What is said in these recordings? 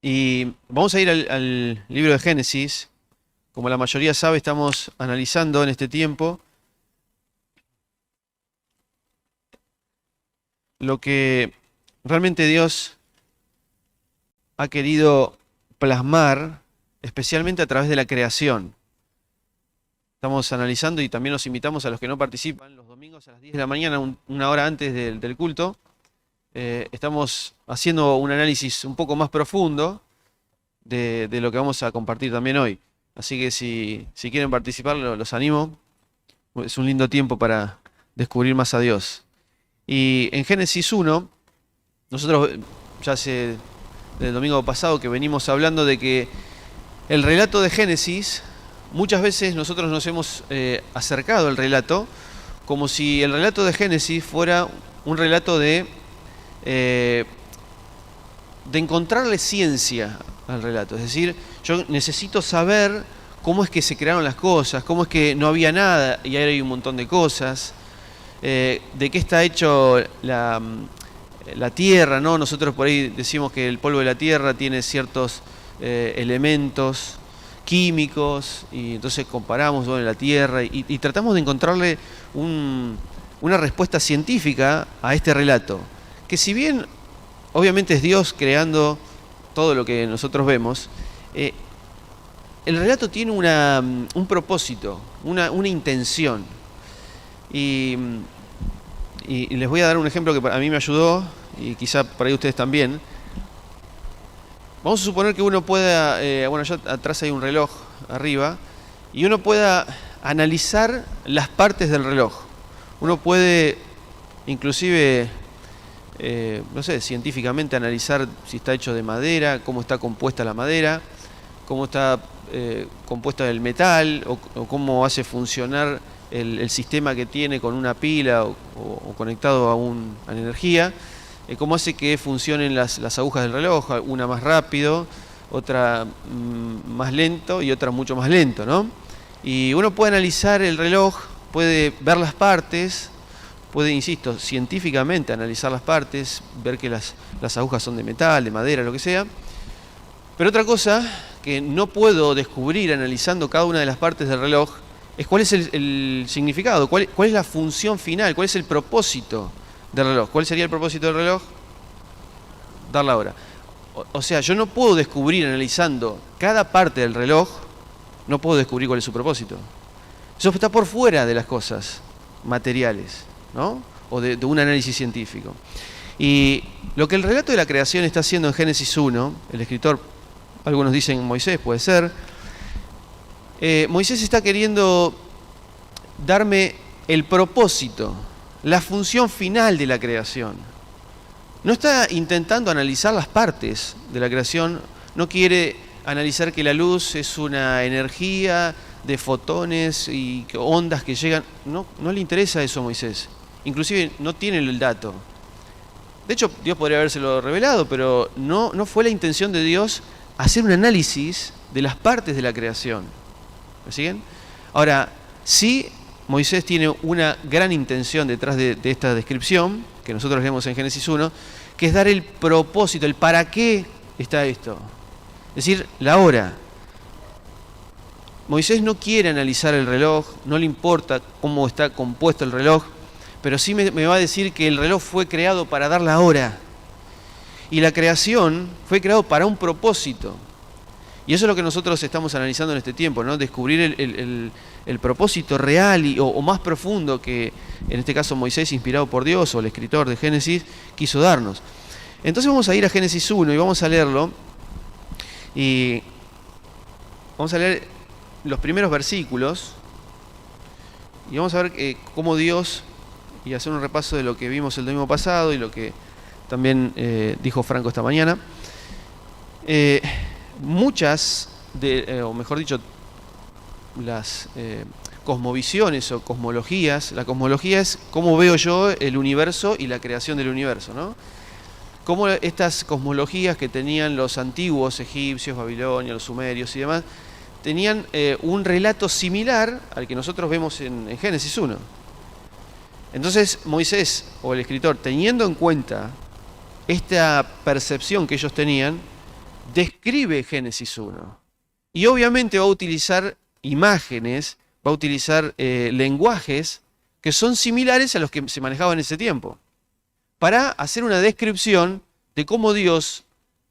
Y vamos a ir al libro de Génesis. Como la mayoría sabe, estamos analizando en este tiempo lo que realmente Dios ha querido plasmar, especialmente a través de la creación. Estamos analizando y también los invitamos a los que no participan los domingos a las 10 de la mañana, una hora antes del culto. Estamos haciendo un análisis un poco más profundo de lo que vamos a compartir también hoy. Así que si quieren participar, los animo. Es un lindo tiempo para descubrir más a Dios. Y en Génesis 1, nosotros ya hace del domingo pasado que venimos hablando de que el relato de Génesis, muchas veces nosotros nos hemos acercado al relato como si el relato de Génesis fuera un relato de encontrarle ciencia al relato. Es decir, yo necesito saber cómo es que se crearon las cosas, cómo es que no había nada y ahora hay un montón de cosas, de qué está hecho la tierra, ¿no? Nosotros por ahí decimos que el polvo de la tierra tiene ciertos elementos químicos y entonces comparamos la tierra y tratamos de encontrarle una respuesta científica a este relato, que si bien obviamente es Dios creando todo lo que nosotros vemos, el relato tiene un propósito, una intención. Y les voy a dar un ejemplo que a mí me ayudó, y quizá por ahí ustedes también. Vamos a suponer que uno pueda, bueno, allá atrás hay un reloj arriba, y uno pueda analizar las partes del reloj. Uno puede, inclusive, no sé, científicamente analizar si está hecho de madera, cómo está compuesta la madera, cómo está compuesta el metal, o cómo hace funcionar el sistema que tiene con una pila o conectado a energía, cómo hace que funcionen las agujas del reloj, una más rápido, otra más lento y otra mucho más lento, ¿no? Y uno puede analizar el reloj, puede ver las partes, puede, insisto, científicamente analizar las partes, ver que las agujas son de metal, de madera, lo que sea. Pero otra cosa que no puedo descubrir analizando cada una de las partes del reloj es cuál es el significado, cuál es la función final, cuál es el propósito del reloj. ¿Cuál sería el propósito del reloj? Dar la hora. O sea, yo no puedo descubrir analizando cada parte del reloj, no puedo descubrir cuál es su propósito. Eso está por fuera de las cosas materiales, ¿no? O de un análisis científico. Y lo que el relato de la creación está haciendo en Génesis 1, el escritor, algunos dicen Moisés, puede ser, Moisés está queriendo darme el propósito, la función final de la creación. No está intentando analizar las partes de la creación, no quiere analizar que la luz es una energía de fotones y ondas que llegan. No le interesa eso a Moisés. Inclusive no tiene el dato. De hecho, Dios podría habérselo revelado, pero no fue la intención de Dios hacer un análisis de las partes de la creación. ¿Me siguen? Ahora, sí, Moisés tiene una gran intención detrás de esta descripción, que nosotros leemos en Génesis 1, que es dar el propósito, el para qué está esto. Es decir, la hora. Moisés no quiere analizar el reloj, no le importa cómo está compuesto el reloj, pero sí me va a decir que el reloj fue creado para dar la hora. Y la creación fue creado para un propósito. Y eso es lo que nosotros estamos analizando en este tiempo, ¿no? Descubrir el propósito real o más profundo que, en este caso, Moisés, inspirado por Dios, o el escritor de Génesis, quiso darnos. Entonces vamos a ir a Génesis 1 y vamos a leerlo. Y vamos a leer los primeros versículos. Y vamos a ver cómo Dios, y hacer un repaso de lo que vimos el domingo pasado y lo que también dijo Franco esta mañana. Muchas, o mejor dicho, las cosmovisiones o cosmologías, la cosmología es cómo veo yo el universo y la creación del universo, ¿no? Cómo estas cosmologías que tenían los antiguos egipcios, babilonios, los sumerios y demás, tenían un relato similar al que nosotros vemos en Génesis 1. Entonces Moisés, o el escritor, teniendo en cuenta esta percepción que ellos tenían, describe Génesis 1. Y obviamente va a utilizar imágenes, va a utilizar lenguajes que son similares a los que se manejaban en ese tiempo, para hacer una descripción de cómo Dios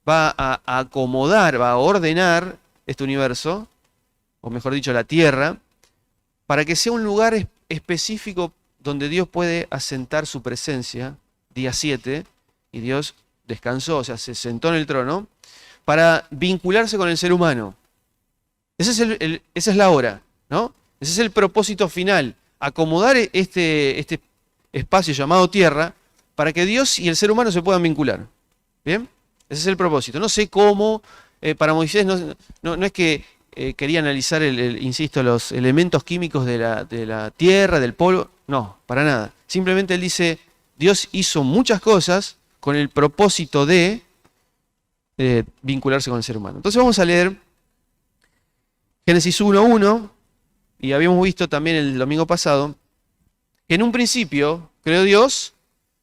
va a acomodar, va a ordenar este universo, o mejor dicho, la Tierra, para que sea un lugar específico donde Dios puede asentar su presencia, día 7, y Dios descansó, o sea, se sentó en el trono, para vincularse con el ser humano. Esa es la hora, ¿no? Ese es el propósito final, acomodar este espacio llamado Tierra para que Dios y el ser humano se puedan vincular. ¿Bien? Ese es el propósito. No sé cómo, para Moisés no es que quería analizar, insisto, los elementos químicos de la tierra, del polvo. No, para nada. Simplemente él dice, Dios hizo muchas cosas con el propósito de vincularse con el ser humano. Entonces vamos a leer Génesis 1:1, y habíamos visto también el domingo pasado, que en un principio creó Dios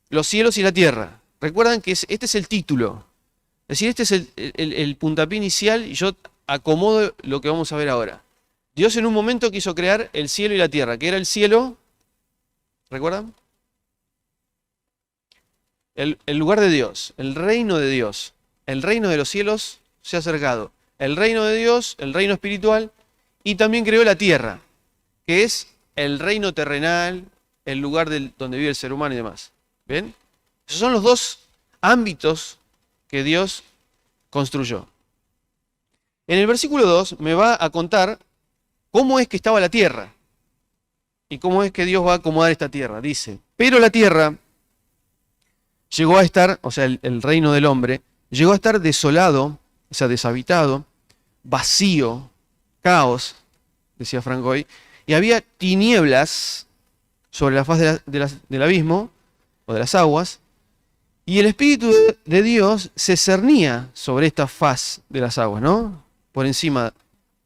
los cielos y la tierra. Recuerdan que este es el título. Es decir, este es el puntapié inicial y yo acomodo lo que vamos a ver ahora. Dios en un momento quiso crear el cielo y la tierra. ¿Qué era el cielo? ¿Recuerdan? El lugar de Dios, el reino de Dios. El reino de los cielos se ha acercado. El reino de Dios, el reino espiritual, y también creó la tierra, que es el reino terrenal, el lugar donde vive el ser humano y demás. ¿Ven? Esos son los dos ámbitos que Dios construyó. En el versículo 2 me va a contar cómo es que estaba la tierra y cómo es que Dios va a acomodar esta tierra. Dice, pero la tierra llegó a estar, o sea, el reino del hombre, llegó a estar desolado, o sea, deshabitado, vacío, caos, decía Frank hoy, y había tinieblas sobre la faz del abismo, o de las aguas, y el Espíritu de Dios se cernía sobre esta faz de las aguas, ¿no? Por encima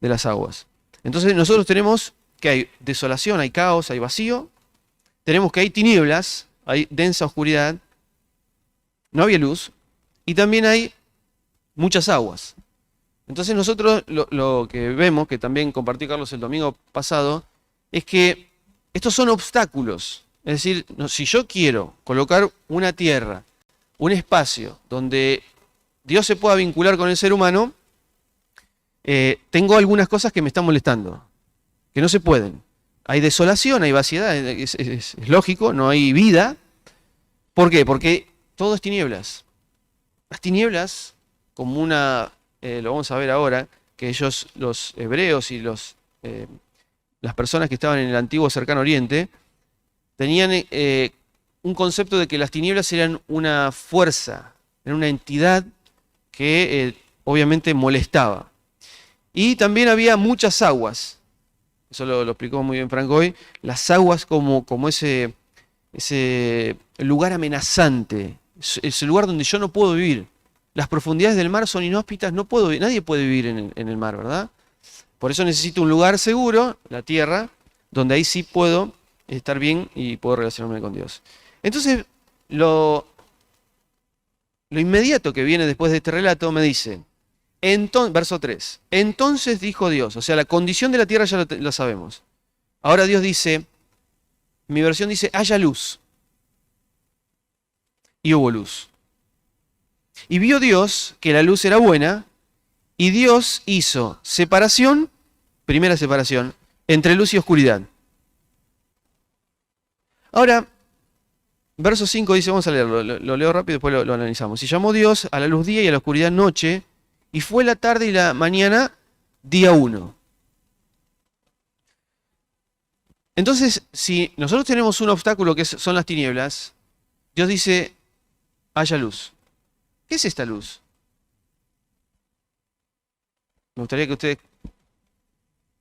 de las aguas. Entonces nosotros tenemos que hay desolación, hay caos, hay vacío, tenemos que hay tinieblas, hay densa oscuridad, no había luz, y también hay muchas aguas. Entonces nosotros lo que vemos, que también compartió Carlos el domingo pasado, es que estos son obstáculos. Es decir, si yo quiero colocar una tierra, un espacio donde Dios se pueda vincular con el ser humano, tengo algunas cosas que me están molestando, que no se pueden. Hay desolación, hay vaciedad, es lógico, no hay vida. ¿Por qué? Porque todo es tinieblas. Las tinieblas, como lo vamos a ver ahora, que ellos, los hebreos y las personas que estaban en el antiguo cercano oriente, tenían un concepto de que las tinieblas eran una fuerza, eran una entidad que obviamente molestaba. Y también había muchas aguas, eso lo explicó muy bien Frank hoy, las aguas como ese lugar amenazante, ese lugar donde yo no puedo vivir. Las profundidades del mar son inhóspitas, nadie puede vivir en el mar, ¿verdad? Por eso necesito un lugar seguro, la tierra, donde ahí sí puedo estar bien y puedo relacionarme con Dios. Entonces, lo inmediato que viene después de este relato me dice, verso 3, entonces dijo Dios, o sea, la condición de la tierra ya la sabemos. Ahora Dios dice, mi versión dice, haya luz. Y hubo luz. Y vio Dios que la luz era buena, y Dios hizo separación, primera separación, entre luz y oscuridad. Ahora, verso 5 dice, vamos a leerlo, lo leo rápido y después lo analizamos. Y llamó Dios a la luz día y a la oscuridad noche, y fue la tarde y la mañana día 1. Entonces, si nosotros tenemos un obstáculo que son las tinieblas, Dios dice, haya luz. ¿Qué es esta luz? Me gustaría que ustedes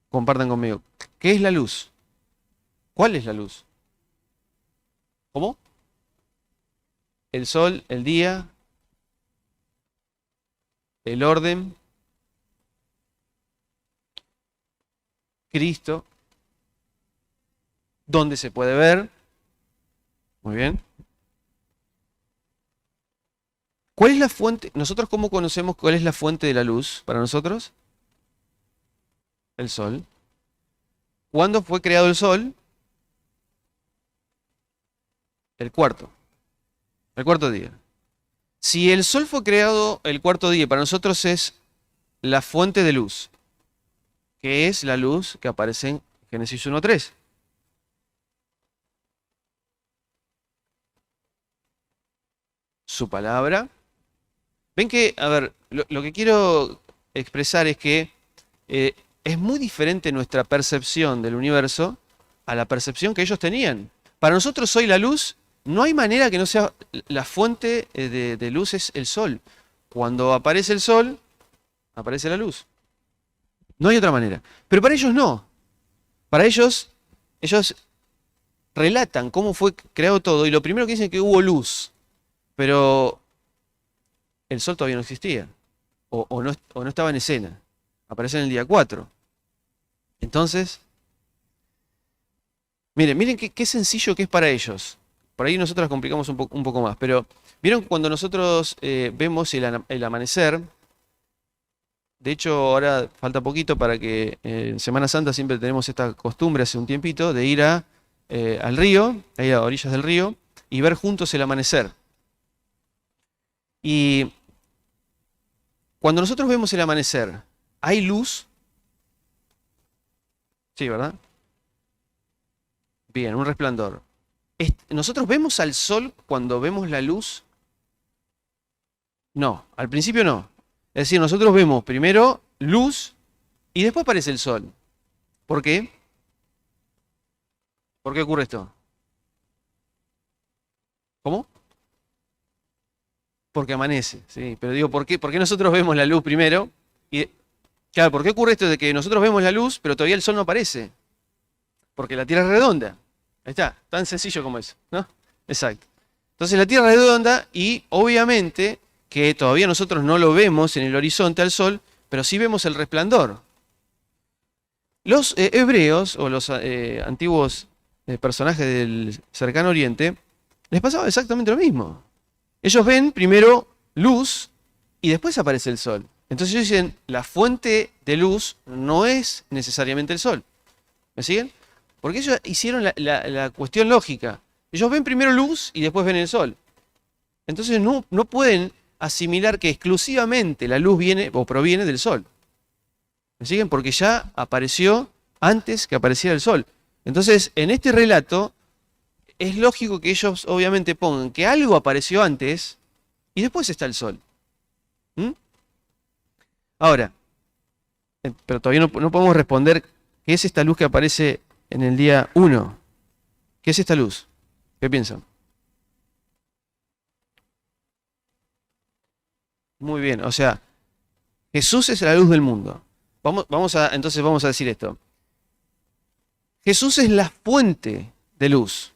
compartan conmigo. ¿Qué es la luz? ¿Cuál es la luz? ¿Cómo? El sol, el día, el orden, Cristo, ¿dónde se puede ver? Muy bien. ¿Cuál es la fuente? ¿Nosotros cómo conocemos cuál es la fuente de la luz para nosotros? El sol. ¿Cuándo fue creado el sol? El cuarto. El cuarto día. Si el sol fue creado el cuarto día, para nosotros es la fuente de luz, que es la luz que aparece en Génesis 1:3. Su palabra. Ven que, a ver, lo que quiero expresar es que eh, es muy diferente nuestra percepción del universo a la percepción que ellos tenían. Para nosotros hoy la luz, no hay manera que no sea la fuente de luz es el sol. Cuando aparece el sol, aparece la luz. No hay otra manera. Pero para ellos no. Para ellos relatan cómo fue creado todo y lo primero que dicen es que hubo luz. Pero el sol todavía no existía. O no estaba en escena. Aparece en el día 4. Entonces, miren qué sencillo que es para ellos. Por ahí nosotros complicamos un poco más. Pero, ¿vieron cuando nosotros vemos el amanecer? De hecho, ahora falta poquito para que en Semana Santa siempre tenemos esta costumbre hace un tiempito de ir al río, a ir a orillas del río, y ver juntos el amanecer. Y cuando nosotros vemos el amanecer, ¿hay luz? Sí, ¿verdad? Bien, un resplandor. ¿Nosotros vemos al sol cuando vemos la luz? No, al principio no. Es decir, nosotros vemos primero luz y después aparece el sol. ¿Por qué? ¿Por qué ocurre esto? ¿Cómo? Porque amanece, sí. Pero digo, ¿por qué nosotros vemos la luz primero? Y, claro, ¿por qué ocurre esto de que nosotros vemos la luz, pero todavía el sol no aparece? Porque la Tierra es redonda. Ahí está, tan sencillo como eso, ¿no? Exacto. Entonces la Tierra es redonda y obviamente que todavía nosotros no lo vemos en el horizonte al sol, pero sí vemos el resplandor. Los hebreos o los antiguos personajes del cercano oriente les pasaba exactamente lo mismo. Ellos ven primero luz y después aparece el sol. Entonces ellos dicen, la fuente de luz no es necesariamente el sol. ¿Me siguen? Porque ellos hicieron la cuestión lógica. Ellos ven primero luz y después ven el sol. Entonces no pueden asimilar que exclusivamente la luz viene o proviene del sol. ¿Me siguen? Porque ya apareció antes que apareciera el sol. Entonces, en este relato, es lógico que ellos obviamente pongan que algo apareció antes y después está el sol. ¿Mm? Ahora, pero todavía no podemos responder qué es esta luz que aparece en el día 1. ¿Qué es esta luz? ¿Qué piensan? Muy bien, o sea, Jesús es la luz del mundo. Entonces vamos a decir esto. Jesús es la fuente de luz.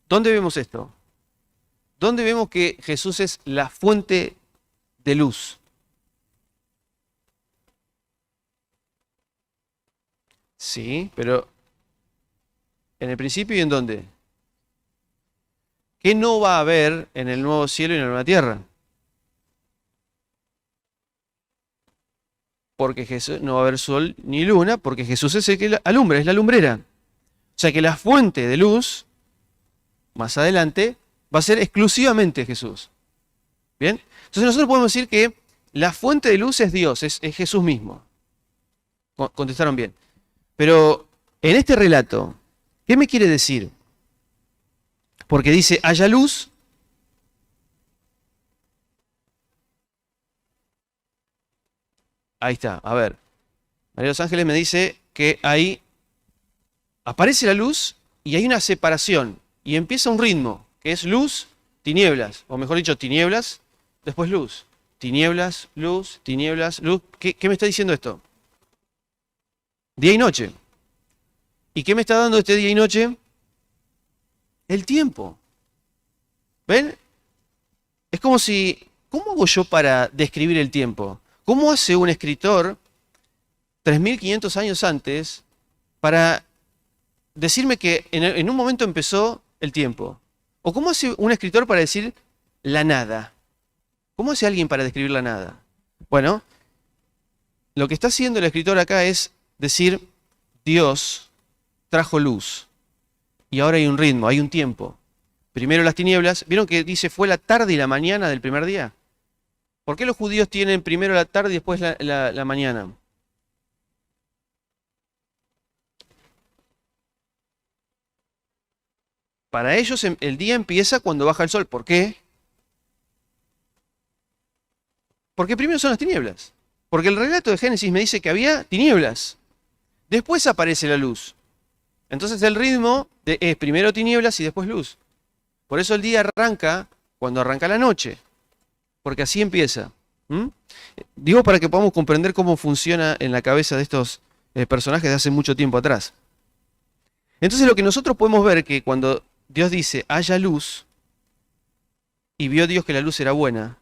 ¿Dónde vemos esto? ¿Dónde vemos que Jesús es la fuente de luz? Sí, pero ¿en el principio y en dónde? ¿Qué no va a haber en el nuevo cielo y en la nueva tierra? Porque Jesús no va a haber sol ni luna, porque Jesús es el que alumbra, es la lumbrera. O sea que la fuente de luz, más adelante, va a ser exclusivamente Jesús. ¿Bien? Entonces nosotros podemos decir que la fuente de luz es Dios, es Jesús mismo. Contestaron bien. Pero en este relato, ¿qué me quiere decir? Porque dice, haya luz. Ahí está, a ver. María de los Ángeles me dice que ahí aparece la luz y hay una separación. Y empieza un ritmo, que es luz, tinieblas. O mejor dicho, tinieblas, después luz. Tinieblas, luz, tinieblas, luz. ¿Qué me está diciendo esto? Día y noche. ¿Y qué me está dando este día y noche? El tiempo. ¿Ven? Es como si, ¿cómo hago yo para describir el tiempo? ¿Cómo hace un escritor 3500 años antes para decirme que en un momento empezó el tiempo? ¿O cómo hace un escritor para decir la nada? ¿Cómo hace alguien para describir la nada? Bueno, lo que está haciendo el escritor acá es decir, Dios trajo luz y ahora hay un ritmo, hay un tiempo. Primero las tinieblas. ¿Vieron que dice fue la tarde y la mañana del primer día? ¿Por qué los judíos tienen primero la tarde y después la mañana? Para ellos el día empieza cuando baja el sol. ¿Por qué? Porque primero son las tinieblas. Porque el relato de Génesis me dice que había tinieblas. Después aparece la luz. Entonces el ritmo es primero tinieblas y después luz. Por eso el día arranca cuando arranca la noche. Porque así empieza. ¿Mm? Digo para que podamos comprender cómo funciona en la cabeza de estos personajes de hace mucho tiempo atrás. Entonces lo que nosotros podemos ver es que cuando Dios dice haya luz, y vio Dios que la luz era buena,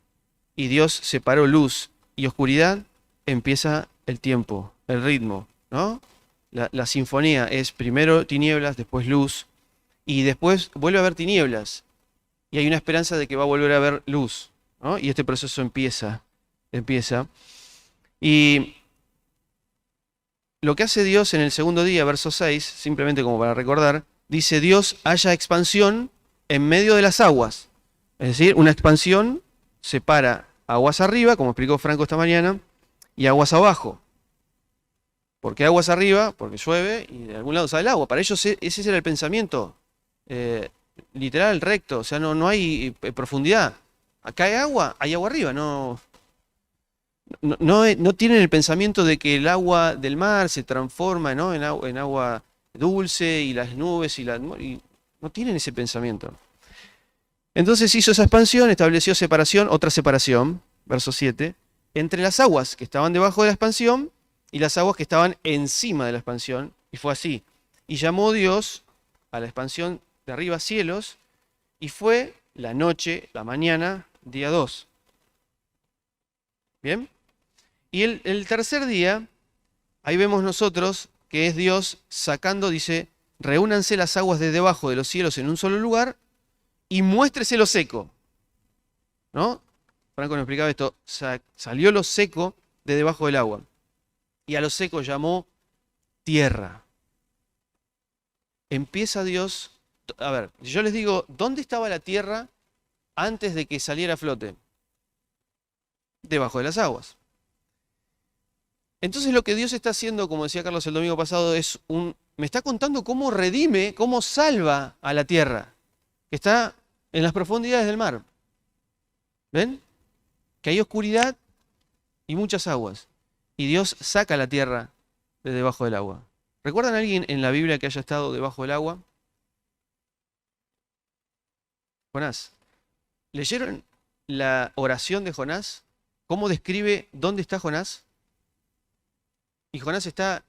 y Dios separó luz y oscuridad, empieza el tiempo, el ritmo, ¿no? La sinfonía es primero tinieblas, después luz, y después vuelve a haber tinieblas, y hay una esperanza de que va a volver a haber luz, ¿no? Y este proceso empieza. Y lo que hace Dios en el segundo día, verso 6, simplemente como para recordar, dice Dios haya expansión en medio de las aguas. Es decir, una expansión separa aguas arriba, como explicó Franco esta mañana, y aguas abajo. ¿Por qué aguas arriba? Porque llueve y de algún lado sale el agua. Para ellos ese era el pensamiento literal, recto. O sea, no hay profundidad. Acá hay agua arriba. No tienen el pensamiento de que el agua del mar se transforma, ¿no? en agua dulce y las nubes y no tienen ese pensamiento. Entonces hizo esa expansión, estableció separación, otra separación, verso 7, entre las aguas que estaban debajo de la expansión y las aguas que estaban encima de la expansión, y fue así. Y llamó Dios a la expansión de arriba cielos, y fue la noche, la mañana, día 2. ¿Bien? Y el tercer día, ahí vemos nosotros que es Dios sacando, dice, reúnanse las aguas de debajo de los cielos en un solo lugar y muéstrese lo seco. ¿No? Franco nos explicaba esto, salió lo seco de debajo del agua. Y a lo seco llamó tierra. Empieza Dios, a ver, si yo les digo, ¿dónde estaba la tierra antes de que saliera a flote? Debajo de las aguas. Entonces lo que Dios está haciendo, como decía Carlos el domingo pasado, me está contando cómo redime, cómo salva a la tierra, que está en las profundidades del mar. ¿Ven? Que hay oscuridad y muchas aguas. Y Dios saca la tierra de debajo del agua. ¿Recuerdan a alguien en la Biblia que haya estado debajo del agua? Jonás. ¿Leyeron la oración de Jonás? ¿Cómo describe dónde está Jonás? Y Jonás está,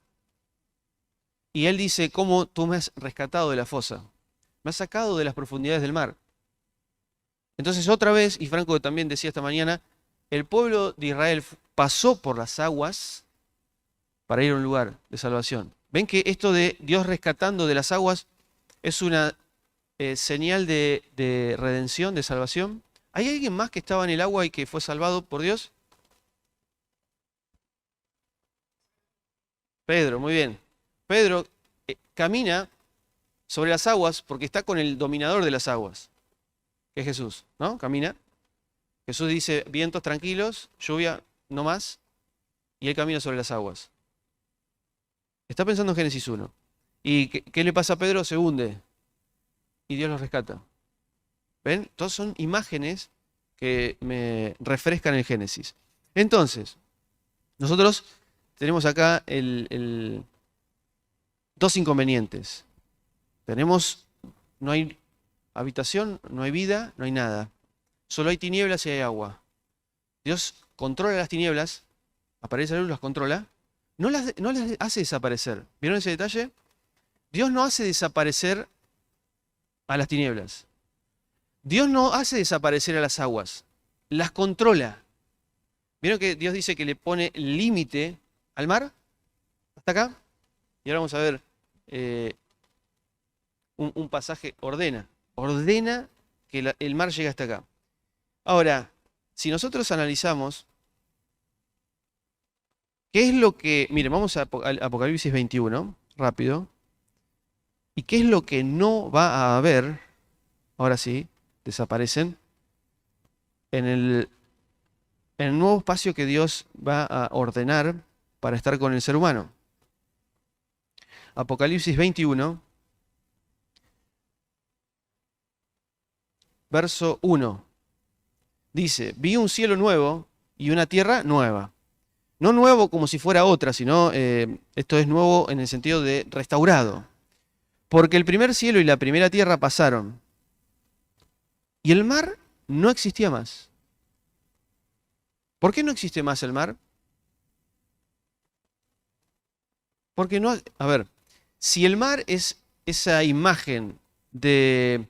y él dice, ¿cómo tú me has rescatado de la fosa? Me has sacado de las profundidades del mar. Entonces otra vez, y Franco también decía esta mañana, el pueblo de Israel pasó por las aguas para ir a un lugar de salvación. ¿Ven que esto de Dios rescatando de las aguas es una señal de redención, de salvación? ¿Hay alguien más que estaba en el agua y que fue salvado por Dios? Pedro, muy bien. Pedro camina sobre las aguas porque está con el dominador de las aguas, que es Jesús, ¿no? Camina. Jesús dice, vientos tranquilos, lluvia, no más, y él camina sobre las aguas. Está pensando en Génesis 1. ¿Y qué le pasa a Pedro? Se hunde, y Dios lo rescata. ¿Ven? Todas son imágenes que me refrescan el Génesis. Entonces, nosotros tenemos acá dos inconvenientes. No hay habitación, no hay vida, no hay nada. Solo hay tinieblas y hay agua. Dios controla las tinieblas, aparece la luz, las controla, no las hace desaparecer. ¿Vieron ese detalle? Dios no hace desaparecer a las tinieblas. Dios no hace desaparecer a las aguas, las controla. ¿Vieron que Dios dice que le pone límite al mar? ¿Hasta acá? Y ahora vamos a ver un pasaje, ordena que el mar llegue hasta acá. Ahora, si nosotros analizamos qué es lo que, miren, vamos a Apocalipsis 21, rápido, y qué es lo que no va a haber, ahora sí, desaparecen, en el nuevo espacio que Dios va a ordenar para estar con el ser humano. Apocalipsis 21, verso 1. Dice, vi un cielo nuevo y una tierra nueva. No nuevo como si fuera otra, sino esto es nuevo en el sentido de restaurado. Porque el primer cielo y la primera tierra pasaron, y el mar no existía más. ¿Por qué no existe más el mar? Porque no... A ver, si el mar es esa imagen de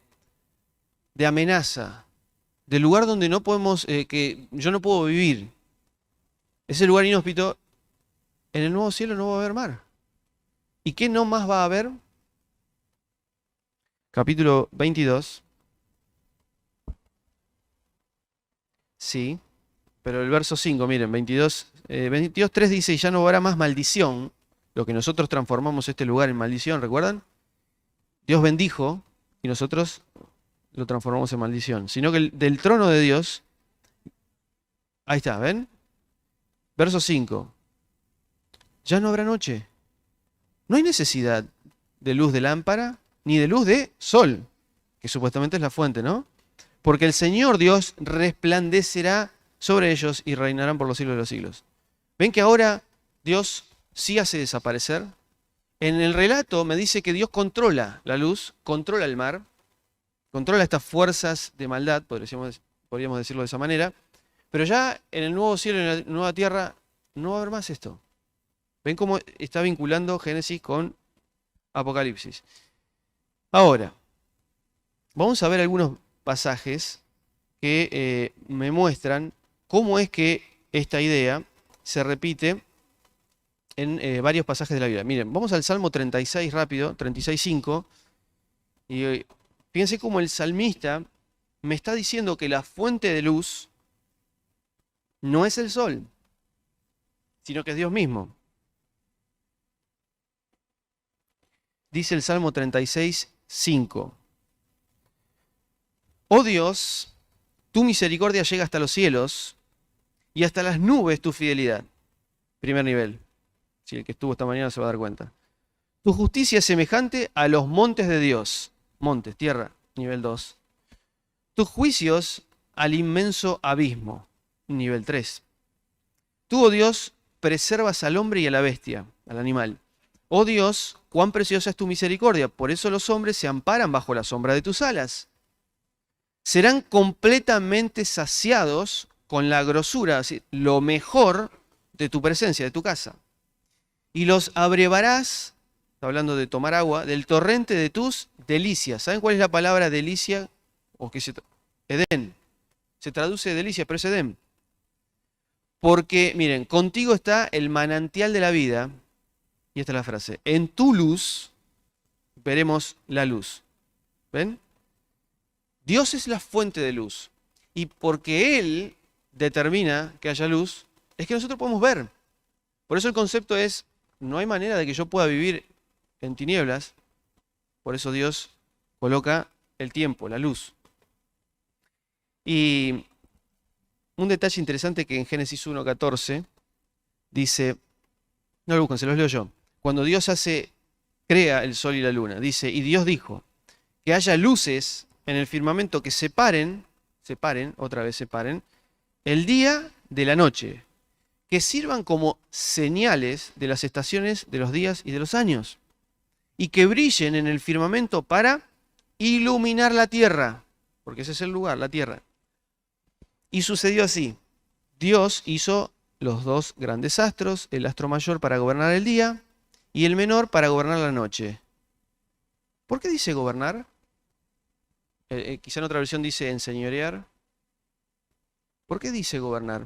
amenaza, del lugar donde no podemos, que yo no puedo vivir, ese lugar inhóspito, en el nuevo cielo no va a haber mar. ¿Y qué no más va a haber? Capítulo 22. Sí, pero el verso 5, miren, 22:3 dice, y ya no habrá más maldición, lo que nosotros transformamos este lugar en maldición, ¿recuerdan? Dios bendijo y nosotros lo transformamos en maldición, sino que del trono de Dios, ahí está, ¿ven? Verso 5, ya no habrá noche, no hay necesidad de luz de lámpara ni de luz de sol, que supuestamente es la fuente, ¿no? Porque el Señor Dios resplandecerá sobre ellos y reinarán por los siglos de los siglos. ¿Ven que ahora Dios sí hace desaparecer? En el relato me dice que Dios controla la luz, controla el mar, controla estas fuerzas de maldad, podríamos decirlo de esa manera, pero ya en el nuevo cielo y en la nueva tierra no va a haber más esto. ¿Ven cómo está vinculando Génesis con Apocalipsis? Ahora, vamos a ver algunos pasajes que me muestran cómo es que esta idea se repite en varios pasajes de la Biblia. Miren, vamos al Salmo 36 rápido, 36:5, y fíjense cómo el salmista me está diciendo que la fuente de luz no es el sol, sino que es Dios mismo. Dice el Salmo 36:5. Oh Dios, tu misericordia llega hasta los cielos y hasta las nubes tu fidelidad. Primer nivel. Si el que estuvo esta mañana se va a dar cuenta. Tu justicia es semejante a los montes de Dios. Montes, tierra, nivel 2. Tus juicios al inmenso abismo. Nivel 3. Tú, oh Dios, preservas al hombre y a la bestia, al animal. Oh Dios, cuán preciosa es tu misericordia. Por eso los hombres se amparan bajo la sombra de tus alas. Serán completamente saciados con la grosura, así, lo mejor de tu presencia, de tu casa. Y los abrevarás, está hablando de tomar agua, del torrente de tus delicias. ¿Saben cuál es la palabra delicia? Edén. Se traduce delicia, pero es Edén. Porque, miren, contigo está el manantial de la vida. Y esta es la frase. En tu luz veremos la luz. ¿Ven? Dios es la fuente de luz. Y porque Él determina que haya luz, es que nosotros podemos ver. Por eso el concepto es, no hay manera de que yo pueda vivir en tinieblas. Por eso Dios coloca el tiempo, la luz. Y un detalle interesante que en Génesis 1:14 dice, no lo buscan, se los leo yo. Cuando Dios crea el sol y la luna, dice, y Dios dijo, que haya luces en el firmamento que separen, otra vez separen, el día de la noche, que sirvan como señales de las estaciones, de los días y de los años, y que brillen en el firmamento para iluminar la tierra, porque ese es el lugar, la tierra. Y sucedió así. Dios hizo los dos grandes astros, el astro mayor para gobernar el día y el menor para gobernar la noche. ¿Por qué dice gobernar? Quizá en otra versión dice enseñorear. ¿Por qué dice gobernar?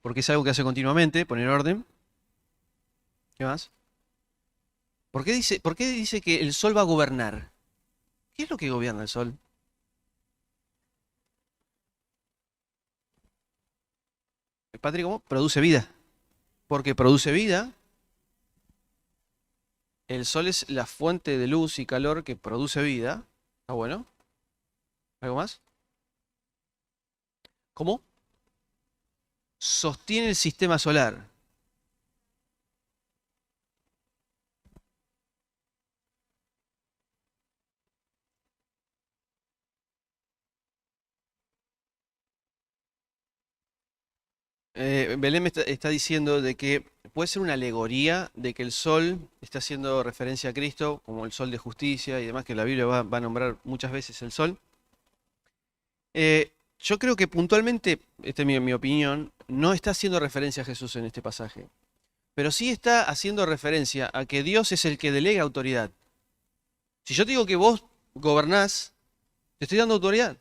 porque es algo que hace continuamente, poner orden. ¿Qué más? ¿Por qué dice que el sol va a gobernar? ¿Qué es lo que gobierna el sol? Patrick, ¿cómo? Produce vida. Porque produce vida. El sol es la fuente de luz y calor que produce vida. ¿Está bueno? ¿Algo más? ¿Cómo? Sostiene el sistema solar. Belén me está diciendo de que puede ser una alegoría de que el sol está haciendo referencia a Cristo como el sol de justicia y demás, que la Biblia va a nombrar muchas veces el sol. Yo creo que puntualmente, esta es mi opinión, no está haciendo referencia a Jesús en este pasaje, pero sí está haciendo referencia a que Dios es el que delega autoridad. Si yo te digo que vos gobernás, te estoy dando autoridad.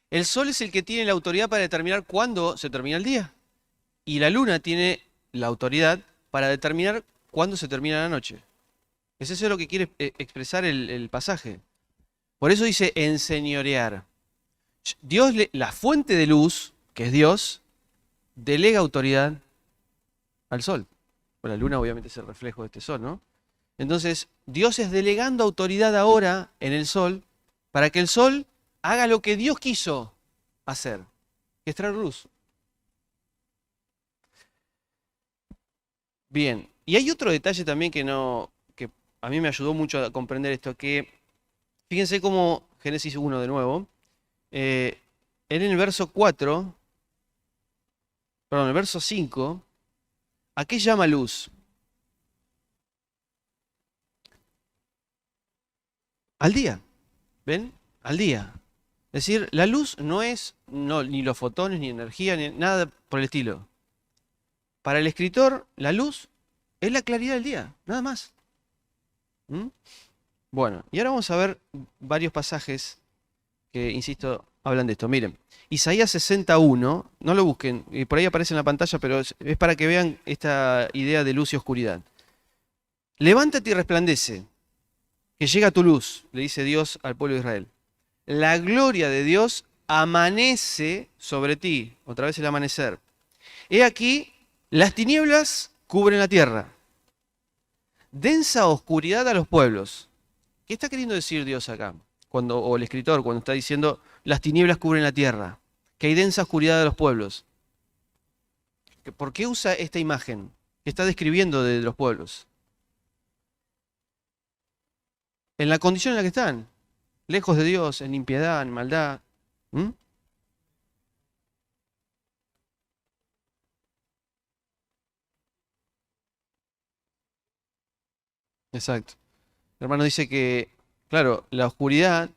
El sol es el que tiene la autoridad para determinar cuándo se termina el día. Y la luna tiene la autoridad para determinar cuándo se termina la noche. Es eso lo que quiere expresar el pasaje. Por eso dice enseñorear. Dios, la fuente de luz, que es Dios, delega autoridad al sol. Bueno, la luna obviamente es el reflejo de este sol, ¿no? Entonces, Dios es delegando autoridad ahora en el sol para que el sol haga lo que Dios quiso hacer, que es traer luz. Bien, y hay otro detalle también que a mí me ayudó mucho a comprender esto, que fíjense cómo Génesis 1 de nuevo, en el verso 4, perdón, el verso 5, ¿a qué llama luz? Al día, ¿ven? Al día. Es decir, la luz no es ni los fotones, ni energía, ni nada por el estilo. Para el escritor, la luz es la claridad del día, nada más. ¿Mm? Bueno, y ahora vamos a ver varios pasajes que, insisto, hablan de esto. Miren, Isaías 61, no lo busquen, por ahí aparece en la pantalla, pero es para que vean esta idea de luz y oscuridad. Levántate y resplandece, que llega tu luz, le dice Dios al pueblo de Israel. La gloria de Dios amanece sobre ti, otra vez el amanecer. He aquí, las tinieblas cubren la tierra, densa oscuridad a los pueblos. ¿Qué está queriendo decir Dios acá? O el escritor, cuando está diciendo, las tinieblas cubren la tierra, que hay densa oscuridad a los pueblos. ¿Por qué usa esta imagen que está describiendo de los pueblos? En la condición en la que están, lejos de Dios, en impiedad, en maldad. ¿Mm? Exacto. El hermano dice que, claro, la oscuridad,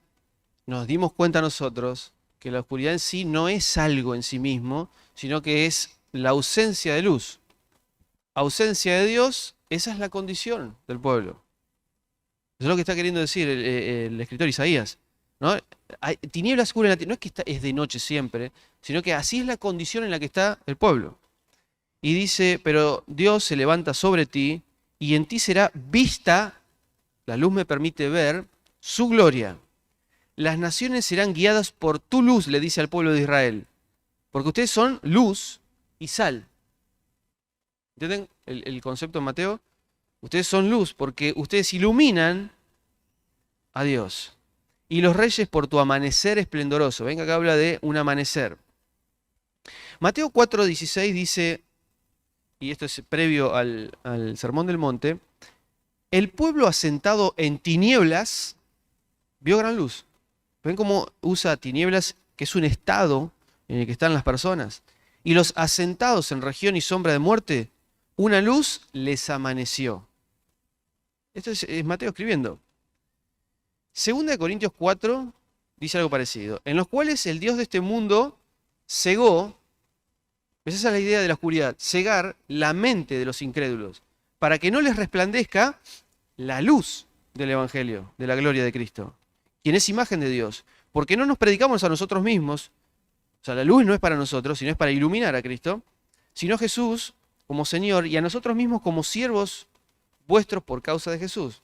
nos dimos cuenta nosotros que la oscuridad en sí no es algo en sí mismo, sino que es la ausencia de luz. Ausencia de Dios, esa es la condición del pueblo. Eso es lo que está queriendo decir el escritor Isaías, ¿no? Tinieblas cubren la tierra. No es que es de noche siempre, sino que así es la condición en la que está el pueblo. Y dice, pero Dios se levanta sobre ti y en ti será vista, la luz me permite ver, su gloria. Las naciones serán guiadas por tu luz, le dice al pueblo de Israel. Porque ustedes son luz y sal. ¿Entienden el concepto en Mateo? Ustedes son luz porque ustedes iluminan a Dios. Y los reyes por tu amanecer esplendoroso. Venga, acá habla de un amanecer. Mateo 4:16 dice, y esto es previo al Sermón del Monte, el pueblo asentado en tinieblas vio gran luz. ¿Ven cómo usa tinieblas, que es un estado en el que están las personas? Y los asentados en región y sombra de muerte, una luz les amaneció. Esto es Mateo escribiendo. Segunda de Corintios 4 dice algo parecido. En los cuales el Dios de este mundo cegó, esa es la idea de la oscuridad, cegar la mente de los incrédulos, para que no les resplandezca la luz del Evangelio, de la gloria de Cristo, quien es imagen de Dios. Porque no nos predicamos a nosotros mismos, o sea, la luz no es para nosotros, sino es para iluminar a Cristo. sino a Jesús como Señor y a nosotros mismos como siervos vuestros por causa de Jesús.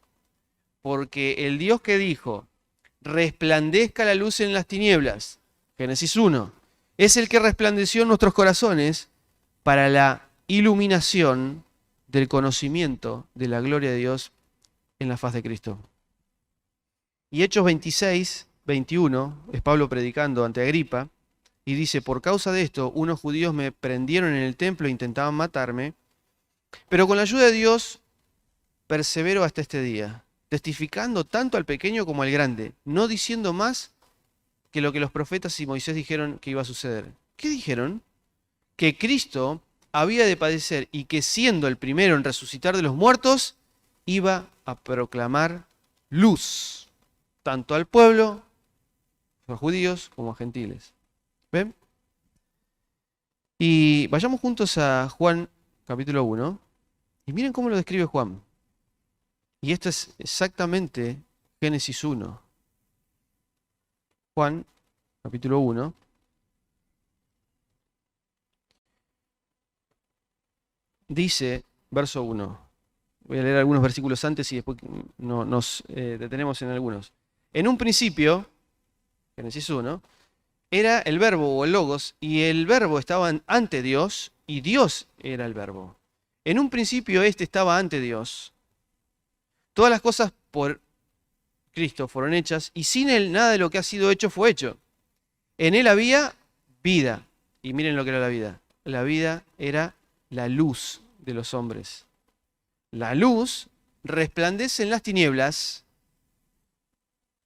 Porque el Dios que dijo, resplandezca la luz en las tinieblas, Génesis 1, es el que resplandeció en nuestros corazones para la iluminación del conocimiento de la gloria de Dios en la faz de Cristo. Y Hechos 26, 21, es Pablo predicando ante Agripa, y dice, por causa de esto, unos judíos me prendieron en el templo e intentaban matarme, pero con la ayuda de Dios persevero hasta este día, testificando tanto al pequeño como al grande, no diciendo más que lo que los profetas y Moisés dijeron que iba a suceder. ¿Qué dijeron? Que Cristo había de padecer y que siendo el primero en resucitar de los muertos, iba a proclamar luz, tanto al pueblo, a los judíos, como a gentiles. ¿Ven? Y vayamos juntos a Juan capítulo 1, y miren cómo lo describe Juan. Y esto es exactamente Génesis 1. Juan capítulo 1. Dice, verso 1. Voy a leer algunos versículos antes y después nos detenemos en algunos. En un principio, Génesis 1, era el verbo o el logos, y el verbo estaba ante Dios, y Dios era el verbo. En un principio este estaba ante Dios. Todas las cosas por Cristo fueron hechas, y sin él nada de lo que ha sido hecho fue hecho. En él había vida. Y miren lo que era la vida. La vida era la luz de los hombres. La luz resplandece en las tinieblas,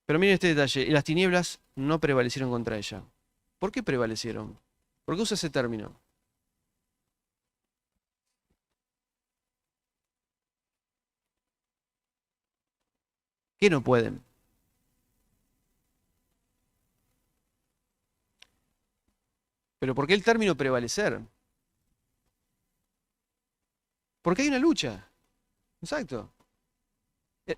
pero miren este detalle, y las tinieblas no prevalecieron contra ella. ¿Por qué prevalecieron? ¿Por qué usa ese término? ¿Qué no pueden? ¿Pero por qué el término prevalecer? Porque hay una lucha. Exacto.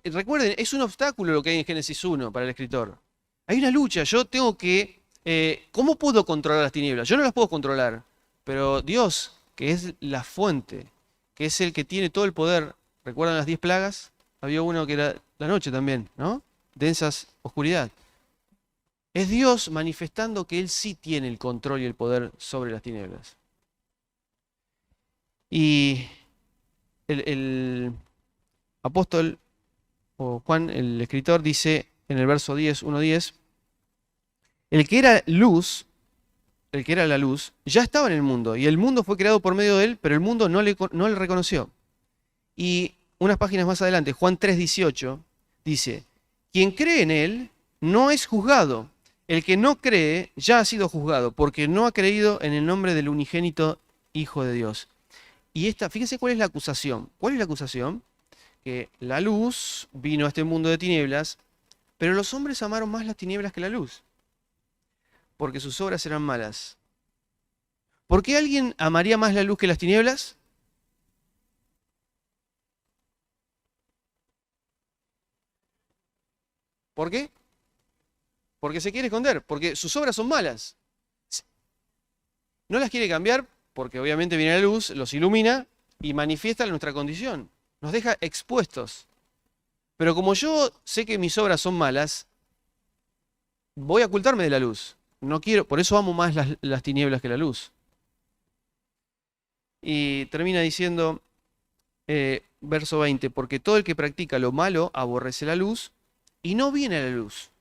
Recuerden, es un obstáculo lo que hay en Génesis 1 para el escritor. Hay una lucha, yo tengo que... ¿cómo puedo controlar las tinieblas? Yo no las puedo controlar, pero Dios, que es la fuente, que es el que tiene todo el poder, ¿recuerdan las 10 plagas? Había uno que era la noche también, ¿no? Densas oscuridad. Es Dios manifestando que Él sí tiene el control y el poder sobre las tinieblas. Y el apóstol, o Juan, el escritor, dice en el verso 10, 1:10, el que era luz, el que era la luz, ya estaba en el mundo, y el mundo fue creado por medio de él, pero el mundo no le reconoció. Y unas páginas más adelante, Juan 3:18, dice, quien cree en él no es juzgado. El que no cree ya ha sido juzgado, porque no ha creído en el nombre del unigénito Hijo de Dios. Y esta, fíjense cuál es la acusación. ¿Cuál es la acusación? Que la luz vino a este mundo de tinieblas, pero los hombres amaron más las tinieblas que la luz, porque sus obras eran malas. ¿Por qué alguien amaría más la luz que las tinieblas? ¿Por qué? Porque se quiere esconder, porque sus obras son malas. No las quiere cambiar porque obviamente viene la luz, los ilumina y manifiesta nuestra condición. Nos deja expuestos. Pero como yo sé que mis obras son malas, voy a ocultarme de la luz. No quiero, por eso amo más las tinieblas que la luz. Y termina diciendo, verso 20, porque todo el que practica lo malo aborrece la luz y no viene a la luz.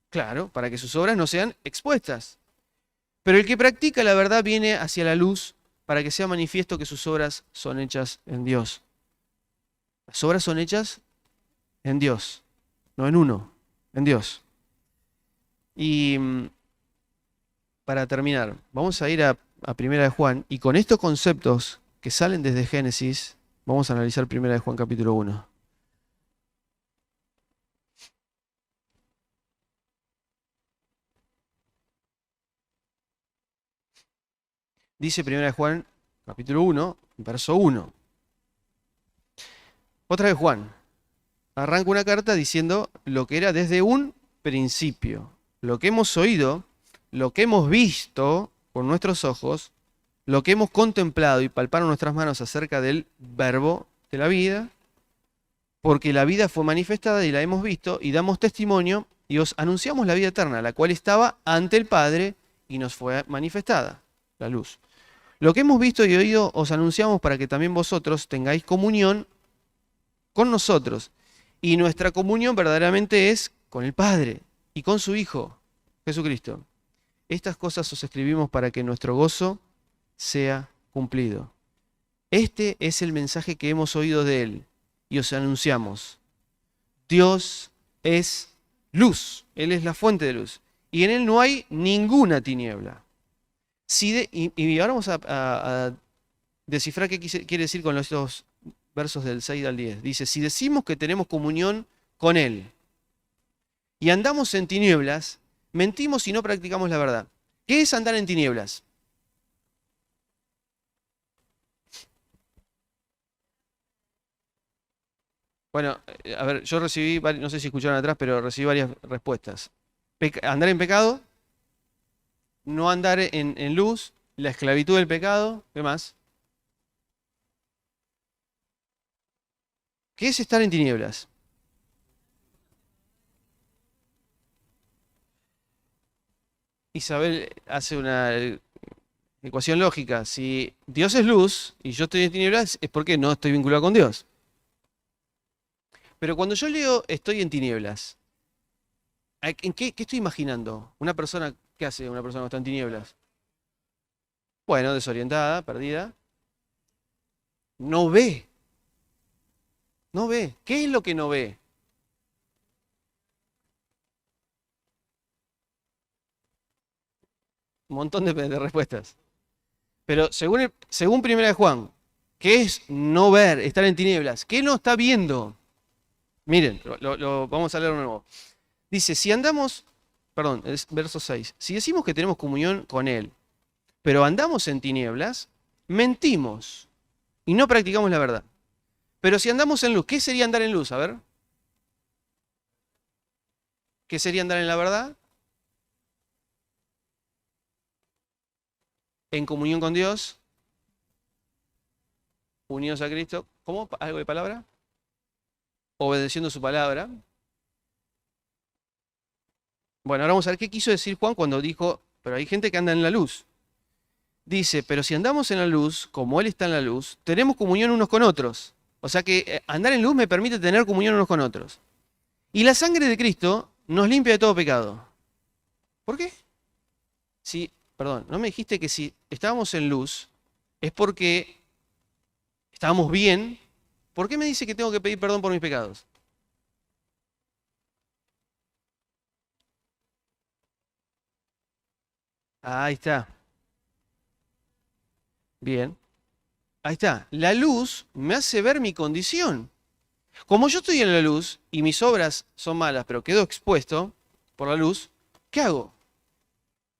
Claro, para que sus obras no sean expuestas. Pero el que practica la verdad viene hacia la luz para que sea manifiesto que sus obras son hechas en Dios. Las obras son hechas en Dios, no en uno, en Dios. Y para terminar, vamos a ir a Primera de Juan, y con estos conceptos que salen desde Génesis, vamos a analizar Primera de Juan capítulo 1. Dice Primera de Juan capítulo 1, verso 1. Otra vez Juan arranca una carta diciendo lo que era desde un principio. Lo que hemos oído, lo que hemos visto con nuestros ojos, lo que hemos contemplado y palparon nuestras manos acerca del verbo de la vida, porque la vida fue manifestada y la hemos visto, y damos testimonio y os anunciamos la vida eterna, la cual estaba ante el Padre y nos fue manifestada, la luz. Lo que hemos visto y oído os anunciamos para que también vosotros tengáis comunión con nosotros. Y nuestra comunión verdaderamente es con el Padre y con su Hijo, Jesucristo. Estas cosas os escribimos para que nuestro gozo sea cumplido. Este es el mensaje que hemos oído de Él y os anunciamos. Dios es luz, Él es la fuente de luz. Y en Él no hay ninguna tiniebla. Y ahora vamos a descifrar qué quiere decir con estos versos del 6 al 10. Dice, si decimos que tenemos comunión con Él y andamos en tinieblas, mentimos y no practicamos la verdad. ¿Qué es andar en tinieblas? Bueno, a ver, yo recibí, no sé si escucharon atrás, pero recibí varias respuestas. Andar en pecado, no andar en luz, la esclavitud del pecado, ¿qué más? ¿Qué es estar en tinieblas? Isabel hace una ecuación lógica. Si Dios es luz y yo estoy en tinieblas, es porque no estoy vinculado con Dios. Pero cuando yo leo estoy en tinieblas, ¿en qué estoy imaginando? Una persona, ¿qué hace una persona que está en tinieblas? Bueno, desorientada, perdida. No ve. No ve. ¿Qué es lo que no ve? Un montón de respuestas. Pero según Primera de Juan, ¿qué es no ver, estar en tinieblas? ¿Qué no está viendo? Miren, vamos a leer de nuevo. Dice, si andamos, perdón, es verso 6. Si decimos que tenemos comunión con Él, pero andamos en tinieblas, mentimos y no practicamos la verdad. Pero si andamos en luz, ¿qué sería andar en luz? A ver. ¿Qué sería andar en la verdad? En comunión con Dios, unidos a Cristo. ¿Cómo? ¿Algo de palabra? Obedeciendo su palabra. Bueno, ahora vamos a ver qué quiso decir Juan cuando dijo, pero hay gente que anda en la luz. Dice, pero si andamos en la luz, como Él está en la luz, tenemos comunión unos con otros. O sea que andar en luz me permite tener comunión unos con otros. Y la sangre de Cristo nos limpia de todo pecado. ¿Por qué? Perdón, ¿no me dijiste que si estábamos en luz es porque estábamos bien? ¿Por qué me dice que tengo que pedir perdón por mis pecados? Ahí está. Bien. Ahí está. La luz me hace ver mi condición. Como yo estoy en la luz y mis obras son malas, pero quedo expuesto por la luz, ¿qué hago?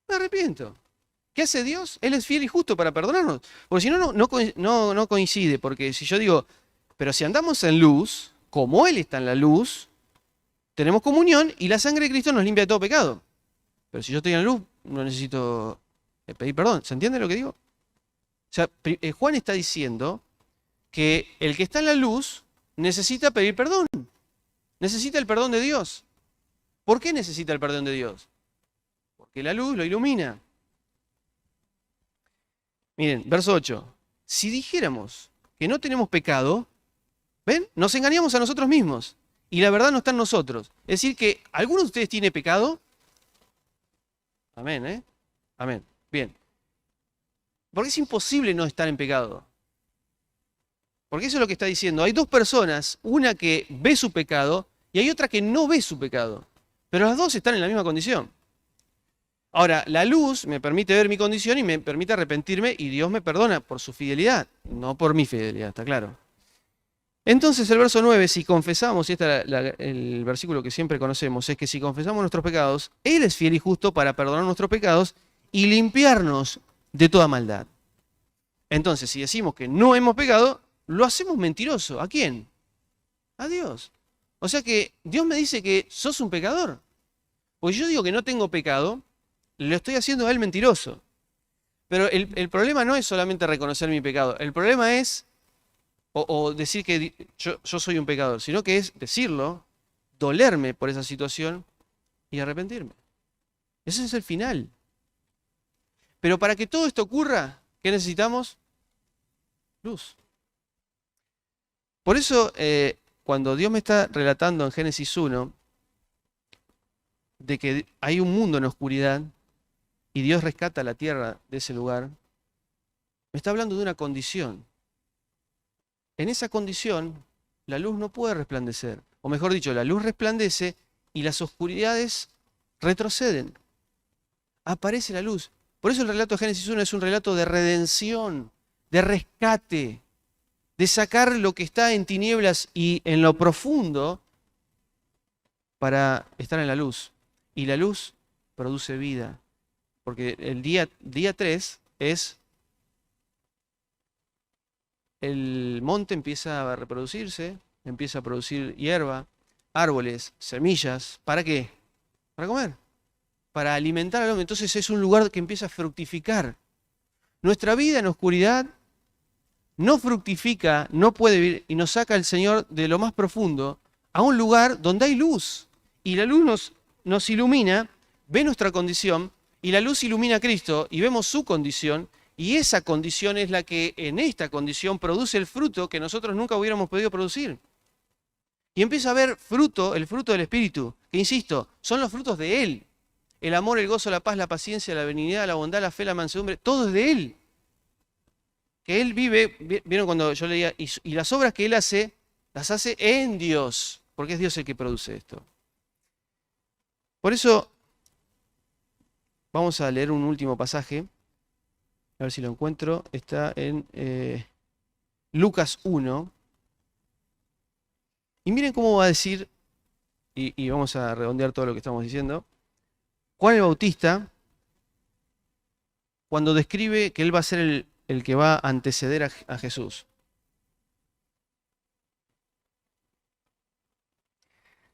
Me arrepiento. ¿Qué hace Dios? Él es fiel y justo para perdonarnos. Porque si no, no coincide. Porque si yo digo, pero si andamos en luz, como Él está en la luz, tenemos comunión y la sangre de Cristo nos limpia de todo pecado. Pero si yo estoy en la luz, no necesito pedir perdón. ¿Se entiende lo que digo? O sea, Juan está diciendo que el que está en la luz necesita pedir perdón. Necesita el perdón de Dios. ¿Por qué necesita el perdón de Dios? Porque la luz lo ilumina. Miren, verso 8. Si dijéramos que no tenemos pecado, ¿ven? Nos engañamos a nosotros mismos. Y la verdad no está en nosotros. Es decir, que ¿alguno de ustedes tiene pecado? Amén, ¿eh? Amén. Bien. Porque es imposible no estar en pecado. Porque eso es lo que está diciendo. Hay dos personas, una que ve su pecado y hay otra que no ve su pecado. Pero las dos están en la misma condición. Ahora, la luz me permite ver mi condición y me permite arrepentirme y Dios me perdona por su fidelidad, no por mi fidelidad, está claro. Entonces el verso 9, si confesamos, y este es el versículo que siempre conocemos, es que si confesamos nuestros pecados, Él es fiel y justo para perdonar nuestros pecados y limpiarnos de toda maldad. Entonces, si decimos que no hemos pecado, lo hacemos mentiroso. ¿A quién? A Dios. O sea que Dios me dice que sos un pecador. Porque yo digo que no tengo pecado, le estoy haciendo a Él mentiroso. Pero el problema no es solamente reconocer mi pecado. El problema es, o decir que yo soy un pecador, sino que es decirlo, dolerme por esa situación y arrepentirme. Ese es el final. Pero para que todo esto ocurra, ¿qué necesitamos? Luz. Por eso, cuando Dios me está relatando en Génesis 1, de que hay un mundo en oscuridad y Dios rescata la tierra de ese lugar, me está hablando de una condición. En esa condición, la luz no puede resplandecer. O mejor dicho, la luz resplandece y las oscuridades retroceden. Aparece la luz. Por eso el relato de Génesis 1 es un relato de redención, de rescate, de sacar lo que está en tinieblas y en lo profundo para estar en la luz. Y la luz produce vida. Porque el día 3 es el monte empieza a reproducirse, empieza a producir hierba, árboles, semillas. ¿Para qué? Para comer, para alimentar al hombre. Entonces es un lugar que empieza a fructificar. Nuestra vida en oscuridad no fructifica, no puede vivir, y nos saca el Señor de lo más profundo a un lugar donde hay luz. Y la luz nos ilumina, ve nuestra condición, y la luz ilumina a Cristo, y vemos su condición, y esa condición es la que en esta condición produce el fruto que nosotros nunca hubiéramos podido producir. Y empieza a haber fruto, el fruto del Espíritu, que insisto, son los frutos de Él. El amor, el gozo, la paz, la paciencia, la benignidad, la bondad, la fe, la mansedumbre, todo es de Él. Que Él vive, vieron cuando yo leía, y las obras que Él hace, las hace en Dios, porque es Dios el que produce esto. Por eso, vamos a leer un último pasaje, a ver si lo encuentro, está en Lucas 1. Y miren cómo va a decir, y vamos a redondear todo lo que estamos diciendo, Juan el Bautista, cuando describe que él va a ser el que va a anteceder a Jesús.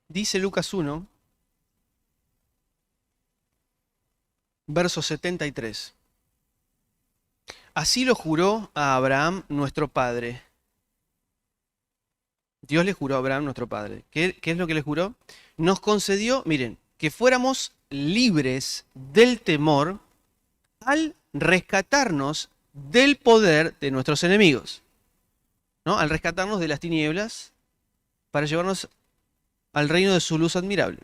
Dice Lucas 1, verso 73. Así lo juró a Abraham nuestro padre. Dios le juró a Abraham nuestro padre. ¿Qué es lo que le juró? Nos concedió, miren, que fuéramos libres del temor al rescatarnos del poder de nuestros enemigos, ¿no? Al rescatarnos de las tinieblas para llevarnos al reino de su luz admirable.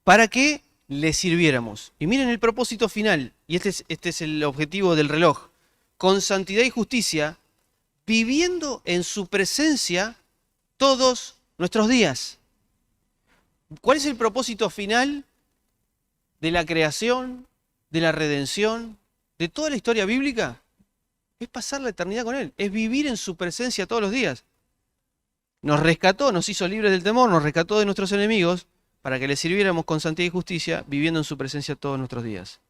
Para que le sirviéramos. Y miren el propósito final, y este es el objetivo del reloj, con santidad y justicia, viviendo en su presencia todos nuestros días. ¿Cuál es el propósito final de la creación, de la redención, de toda la historia bíblica? Es pasar la eternidad con Él, es vivir en su presencia todos los días. Nos rescató, nos hizo libres del temor, nos rescató de nuestros enemigos para que le sirviéramos con santidad y justicia, viviendo en su presencia todos nuestros días.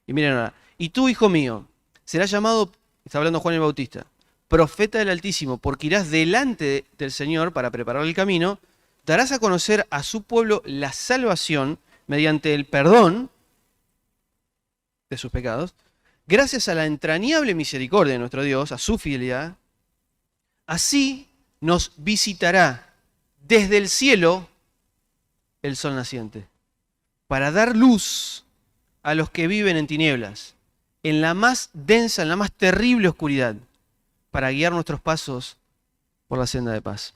Y miren ahora, y tú, hijo mío, serás llamado, está hablando Juan el Bautista, profeta del Altísimo, porque irás delante del Señor para preparar el camino, darás a conocer a su pueblo la salvación mediante el perdón de sus pecados, gracias a la entrañable misericordia de nuestro Dios, a su fidelidad. Así nos visitará desde el cielo el sol naciente, para dar luz a los que viven en tinieblas, en la más densa, en la más terrible oscuridad, para guiar nuestros pasos por la senda de paz.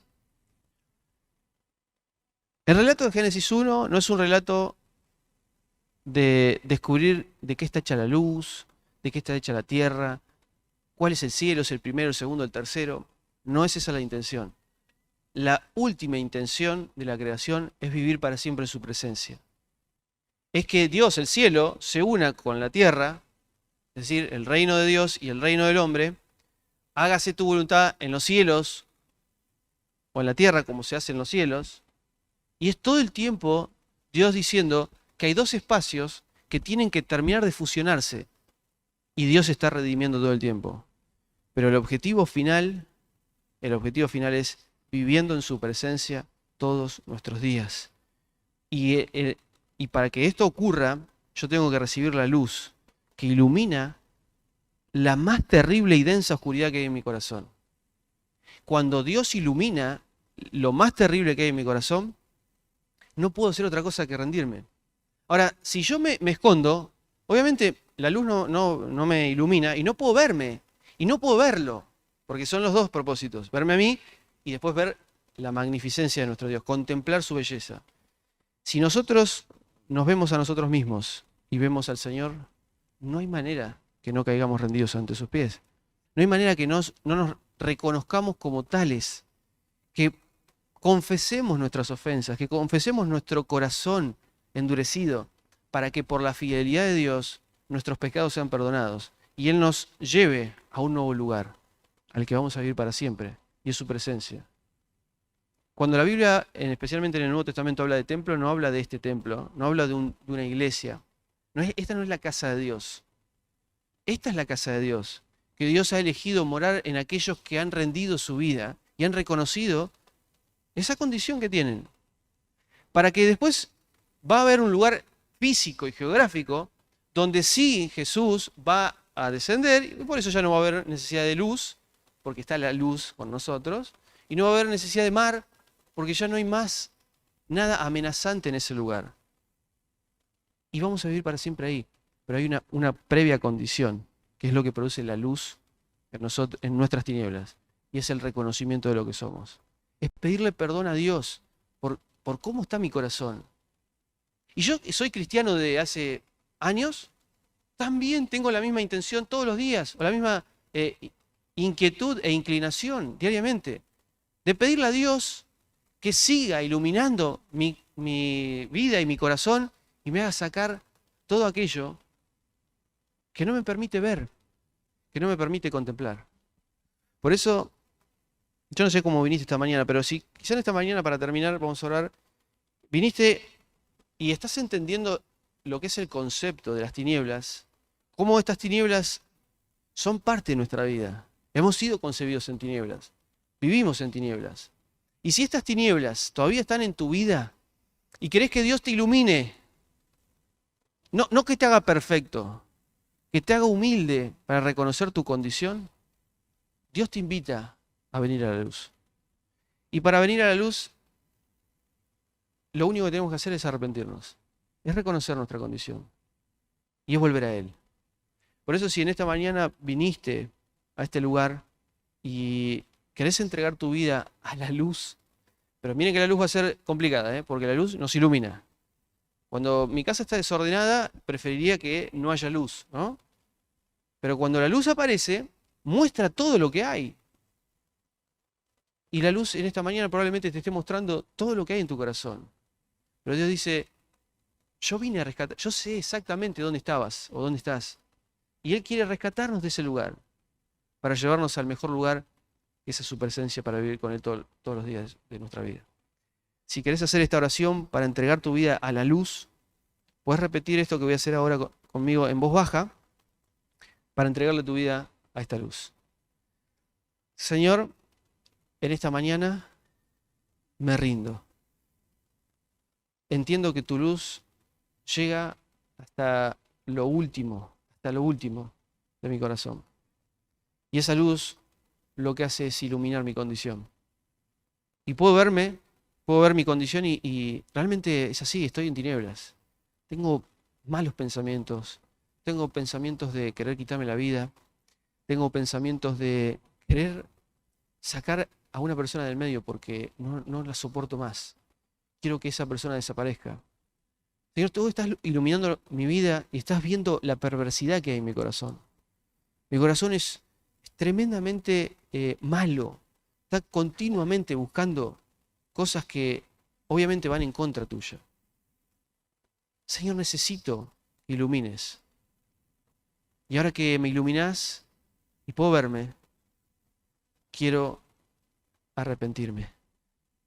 El relato de Génesis 1 no es un relato de descubrir de qué está hecha la luz, de qué está hecha la tierra, cuál es el cielo, es el primero, el segundo, el tercero. No es esa la intención. La última intención de la creación es vivir para siempre en su presencia. Es que Dios, el cielo, se una con la tierra, es decir, el reino de Dios y el reino del hombre. Hágase tu voluntad en los cielos o en la tierra como se hace en los cielos. Y es todo el tiempo Dios diciendo que hay dos espacios que tienen que terminar de fusionarse. Y Dios está redimiendo todo el tiempo. Pero el objetivo final es viviendo en su presencia todos nuestros días. Y para que esto ocurra, yo tengo que recibir la luz que ilumina la más terrible y densa oscuridad que hay en mi corazón. Cuando Dios ilumina lo más terrible que hay en mi corazón, no puedo hacer otra cosa que rendirme. Ahora, si yo me escondo, obviamente la luz no me ilumina y no puedo verme, y no puedo verlo, porque son los dos propósitos, verme a mí y después ver la magnificencia de nuestro Dios, contemplar su belleza. Si nosotros nos vemos a nosotros mismos y vemos al Señor, no hay manera que no caigamos rendidos ante sus pies. No hay manera que no nos reconozcamos como tales, que confesemos nuestras ofensas, que confesemos nuestro corazón endurecido, para que por la fidelidad de Dios nuestros pecados sean perdonados y Él nos lleve a un nuevo lugar, al que vamos a vivir para siempre, y es su presencia. Cuando la Biblia, especialmente en el Nuevo Testamento, habla de templo, no habla de este templo, no habla de una iglesia. Esta no es la casa de Dios. Esta es la casa de Dios, que Dios ha elegido morar en aquellos que han rendido su vida y han reconocido esa condición que tienen. Para que después va a haber un lugar físico y geográfico donde sí Jesús va a descender, y por eso ya no va a haber necesidad de luz, porque está la luz con nosotros, y no va a haber necesidad de mar, porque ya no hay más nada amenazante en ese lugar. Y vamos a vivir para siempre ahí. Pero hay una previa condición, que es lo que produce la luz en nuestras tinieblas, y es el reconocimiento de lo que somos. Es pedirle perdón a Dios por cómo está mi corazón. Y yo soy cristiano de hace años, también tengo la misma intención todos los días, o la misma inquietud e inclinación diariamente, de pedirle a Dios que siga iluminando mi vida y mi corazón y me haga sacar todo aquello que no me permite ver, que no me permite contemplar. Por eso, yo no sé cómo viniste esta mañana, pero si quizá en esta mañana, para terminar, vamos a orar, viniste y estás entendiendo lo que es el concepto de las tinieblas, cómo estas tinieblas son parte de nuestra vida. Hemos sido concebidos en tinieblas, vivimos en tinieblas. Y si estas tinieblas todavía están en tu vida y querés que Dios te ilumine, no que te haga perfecto, que te haga humilde para reconocer tu condición, Dios te invita a venir a la luz. Y para venir a la luz, lo único que tenemos que hacer es arrepentirnos, es reconocer nuestra condición y es volver a Él. Por eso si en esta mañana viniste a este lugar y querés entregar tu vida a la luz, pero miren que la luz va a ser complicada, porque la luz nos ilumina. Cuando mi casa está desordenada, preferiría que no haya luz, ¿no? Pero cuando la luz aparece, muestra todo lo que hay. Y la luz en esta mañana probablemente te esté mostrando todo lo que hay en tu corazón. Pero Dios dice, yo vine a rescatar, yo sé exactamente dónde estabas o dónde estás. Y Él quiere rescatarnos de ese lugar, para llevarnos al mejor lugar, que es su presencia, para vivir con Él todos los días de nuestra vida. Si querés hacer esta oración para entregar tu vida a la luz, puedes repetir esto que voy a hacer ahora conmigo en voz baja, para entregarle tu vida a esta luz. Señor, en esta mañana me rindo. Entiendo que tu luz llega hasta lo último de mi corazón. Y esa luz lo que hace es iluminar mi condición. Y puedo ver mi condición y realmente es así, estoy en tinieblas. Tengo malos pensamientos, tengo pensamientos de querer quitarme la vida, tengo pensamientos de querer sacar a una persona del medio porque no la soporto más. Quiero que esa persona desaparezca. Señor, tú estás iluminando mi vida y estás viendo la perversidad que hay en mi corazón. Mi corazón es tremendamente malo. Está continuamente buscando cosas que obviamente van en contra tuya. Señor, necesito que ilumines. Y ahora que me iluminás y puedo verme, quiero arrepentirme.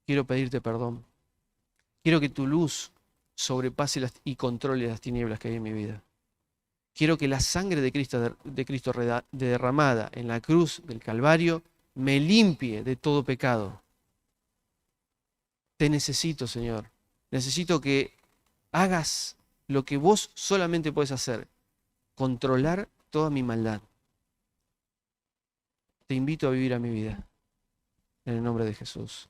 Quiero pedirte perdón. Quiero que tu luz sobrepase y controle las tinieblas que hay en mi vida. Quiero que la sangre de Cristo derramada en la cruz del Calvario me limpie de todo pecado. Te necesito, Señor. Necesito que hagas lo que vos solamente podés hacer, controlar toda mi maldad. te invito a vivir a mi vida. En el nombre de Jesús.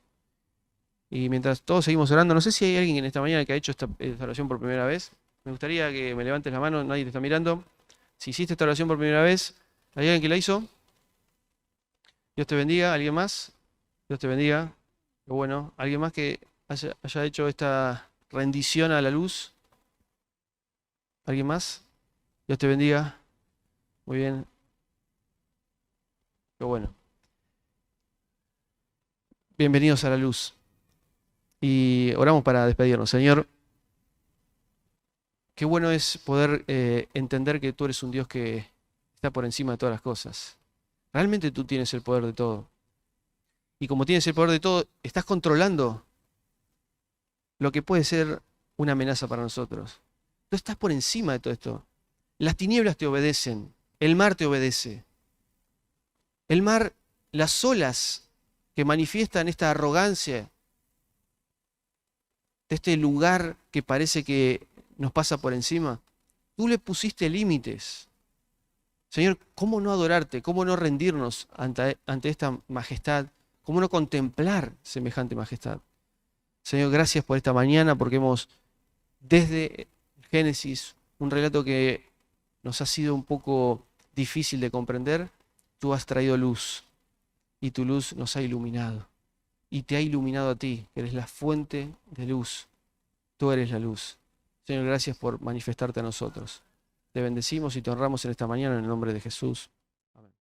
Y mientras todos seguimos orando, no sé si hay alguien en esta mañana que ha hecho esta oración por primera vez. Me gustaría que me levantes la mano, nadie te está mirando. Si hiciste esta oración por primera vez, ¿hay alguien que la hizo? Dios te bendiga. ¿Alguien más? Dios te bendiga. Qué bueno. ¿Alguien más que haya hecho esta rendición a la luz? ¿Alguien más? Dios te bendiga. Muy bien. Qué bueno. Bienvenidos a la luz. Y oramos para despedirnos. Señor, qué bueno es poder entender que tú eres un Dios que está por encima de todas las cosas. Realmente tú tienes el poder de todo. Y como tienes el poder de todo, estás controlando lo que puede ser una amenaza para nosotros. Tú estás por encima de todo esto. Las tinieblas te obedecen, el mar te obedece. El mar, las olas que manifiestan esta arrogancia de este lugar que parece que nos pasa por encima, tú le pusiste límites. Señor, ¿cómo no adorarte? ¿Cómo no rendirnos ante esta majestad? ¿Cómo no contemplar semejante majestad? Señor, gracias por esta mañana, porque hemos, desde Génesis, un relato que nos ha sido un poco difícil de comprender, tú has traído luz y tu luz nos ha iluminado. Y te ha iluminado a ti, que eres la fuente de luz. Tú eres la luz. Señor, gracias por manifestarte a nosotros. Te bendecimos y te honramos en esta mañana en el nombre de Jesús.